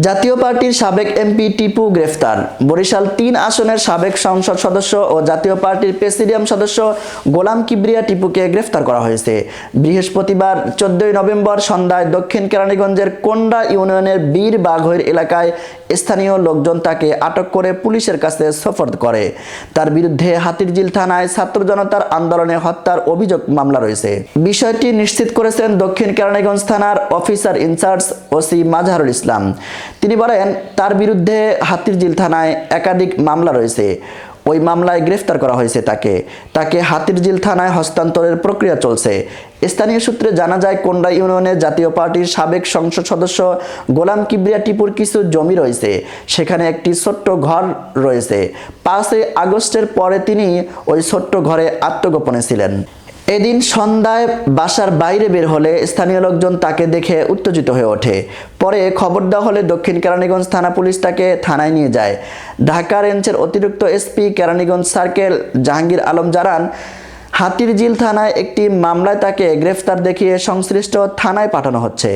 জাতীয় পার্টির সাবেক এমপি টিপু গ্রেফতার। বরিশাল ৩ আসনের সাবেক সংসদ সদস্য ও জাতীয় পার্টির প্রেসিডিয়াম সদস্য গোলাম কিবরিয়া টিপুকে গ্রেফতার করা হয়েছে। বৃহস্পতিবার ১৪ নভেম্বর সন্ধ্যায় দক্ষিণ কেরানীগঞ্জের কোন্ডা ইউনিয়নের বীর বাঘৈর এলাকায় স্থানীয় লোকজন তাকে আটক করে পুলিশের কাছে সোপর্দ করে। তার বিরুদ্ধে হাতিরঝিল থানায় ছাত্র জনতার আন্দোলনে হত্যার অভিযোগ মামলা রয়েছে। বিষয়টি নিশ্চিত করেছেন দক্ষিণ কেরানীগঞ্জ থানার officer in charge OC Mazharul Islam. তিনি বলেন, তার বিরুদ্ধে হাতিরঝিল থানায় একাধিক মামলা রয়েছে। ওই মামলায় গ্রেফতার করা হয়েছে তাকে হাতিরঝিল থানায় হস্তান্তরের প্রক্রিয়া চলছে। স্থানীয় সূত্রে জানা যায়, কোন্ডা ইউনিয়নের জাতীয় পার্টির সাবেক সংসদ সদস্য গোলাম কিবরিয়া টিপুর কিছু জমি রয়েছে, সেখানে একটি ছোট্ট ঘর রয়েছে। ৫ আগস্টের পরে তিনি ওই ছোট্ট ঘরে আত্মগোপনে ছিলেন। এদিন সন্ধ্যায় বাসার বাইরে বের হলে স্থানীয় লোকজন তাকে দেখে উত্তেজিত হয়ে ওঠে। পরে খবর দেওয়া হলে দক্ষিণ কেরানীগঞ্জ থানা পুলিশ তাকে থানায় নিয়ে যায়। ঢাকা রেঞ্জের অতিরিক্ত এসপি কেরানীগঞ্জ সার্কেল জাহাঙ্গীর আলম জানান, হাতিরঝিল থানায় একটি মামলায় তাকে গ্রেফতার দেখিয়ে সংশ্লিষ্ট থানায় পাঠানো হচ্ছে।